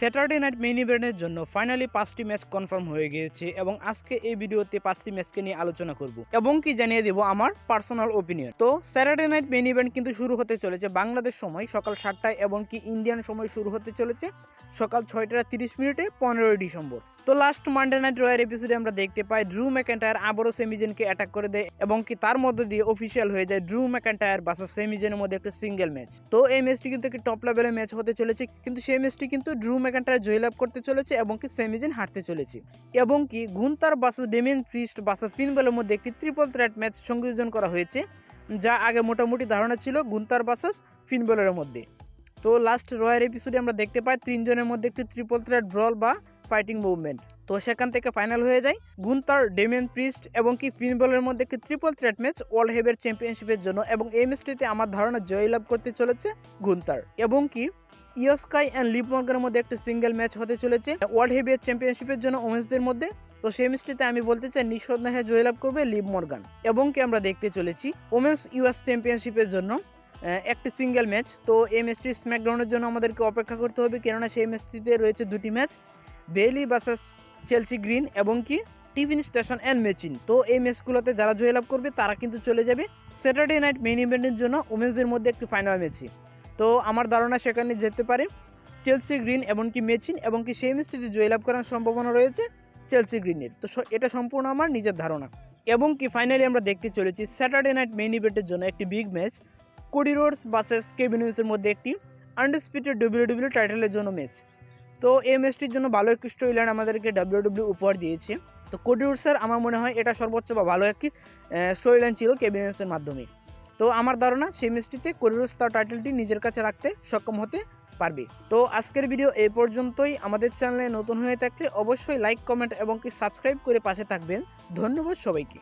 Saturday night main ইভেন্টের জন্য finally 5টি ম্যাচ কনফার্ম হয়ে গিয়েছে এবং আজকে এই ভিডিওতে 5টি ম্যাচকে নিয়ে আলোচনা করব এবং কি জানিয়ে দেব আমার পার্সোনাল ওপিনিয়ন। তো স্যাটারডে নাইট মেইন ইভেন্ট কিন্তু শুরু হতে চলেছে বাংলাদেশ সময় সকাল 7টায় এবং কি ইন্ডিয়ান সময় শুরু হতে চলেছে সকাল 6টা 30 মিনিটে 15ই ডিসেম্বর। তো লাস্ট মানডে নাইট রয়্যাল এপিসোডে আমরা দেখতে পাই ড্রু ম্যাকইন্টায়ার আবারও সেমিজেনকে অ্যাটাক করে দেয় এবং কি তার মধ্যে দিয়ে অফিসিয়াল হয়ে যায় ড্রু ম্যাকইন্টায়ার ভার্সেস সেমিজেনের মধ্যে একটা সিঙ্গেল ম্যাচ। তো এই ম্যাচটি কিন্তু একটি টপ লেভেলের ম্যাচ হতে চলেছে, কিন্তু সেই ম্যাচটি কিন্তু ড্রু ম্যাকইন্টায়ার জয়লাভ করতে চলেছে এবং কি সেমিজেন হারতে চলেছে এবং কি গুন্তার ভার্সেস ডেমিয়ান প্রিস্ট ভার্সেস ফিন বেলের মধ্যে একটি ট্রিপল থ্রেট ম্যাচ সংযোজন করা হয়েছে, যা আগে মোটামুটি ধারণা ছিল গুন্তার ভার্সেস ফিন বেলের মধ্যে। তো লাস্ট রয়্যাল এপিসোডে আমরা দেখতে পাই 3 জনের মধ্যে একটি ট্রিপল থ্রেট ব্রল বা ফাইটিং মুভমেন্ট। তো সেখান থেকে ফাইনাল হয়ে যায় গুন্তার, ডেমিয়ান প্রিস্ট এবং কি ফিন বেলের মধ্যে একটি triple threat match world heavyweight চ্যাম্পিয়নশিপের জন্য এবং এই ম্যাচটিতে আমার ধারণা জয়লাভ করতে চলেছে গুন্তার এবং কি ইয়ো স্কাই অ্যান্ড লিভ মর্গানের মধ্যে একটি সিঙ্গেল ম্যাচ হতে চলেছে ওয়ার্ল্ড হেভিওয়েট চ্যাম্পিয়নশিপের জন্য ওমেন্সদের মধ্যে। তো সেই ম্যাচটিতে আমি বলতে চাই নিঃসন্দেহে জয়লাভ করবে লিভ মর্গান এবং কি আমরা দেখতে চলেছি ওমেন্স ইউএস চ্যাম্পিয়নশিপের জন্য একটি সিঙ্গেল ম্যাচ। তো এই ম্যাচটি স্ম্যাকডাউনের জন্য আমাদেরকে অপেক্ষা করতে হবে, কেননা সেই ম্যাচটিতে রয়েছে দুটি match, Bailey versus Chelsea green এবং কি টিফিন স্টেশন অ্যান্ড মেচিন। তো এই ম্যাচগুলোতে যারা জয়লাভ করবে তারা কিন্তু চলে যাবে স্যাটারডে নাইট মেইন ইভেন্টের জন্য ওমেন্সদের মধ্যে একটি ফাইনাল ম্যাচে। তো আমার ধারণা সেখানে যেতে পারে চেলসি গ্রিন এবং কি মেচিন এবং কি সেই ম্যাচটিতে জয়লাভ করার সম্ভাবনা রয়েছে চেলসি গ্রিনের। তো এটা সম্পূর্ণ আমার নিজের ধারণা এবং কি ফাইনালি আমরা দেখতে চলেছি স্যাটারডে নাইট মেইন ইভেন্টের জন্য একটি big match, Cody Rhodes versus Kevin ওয়েন্সের মধ্যে একটি আনডিসপিউটেড ডব্লিউডব্লিউ টাইটেলের জন্য ম্যাচ। তো এই ম্যাচটির জন্য ভালো একটি স্টোরি লাইন আমাদেরকে ডাব্লিউডব্লিউ উপহার দিয়েছে। তো কোডি রোডসের আমার মনে হয় এটা সর্বোচ্চ বা ভালো একটি স্টোরি লাইন ছিল কেভিন ওয়েন্সের মাধ্যমে। তো আমার ধারণা সেই ম্যাচটিতে কোডি রোডস তার টাইটেলটি নিজের কাছে রাখতে সক্ষম হতে পারবে। তো আজকের ভিডিও এই পর্যন্তই। আমাদের চ্যানেলে নতুন হয়ে থাকলে অবশ্যই লাইক, কমেন্ট এবং কি সাবস্ক্রাইব করে পাশে থাকবেন। ধন্যবাদ সবাইকে।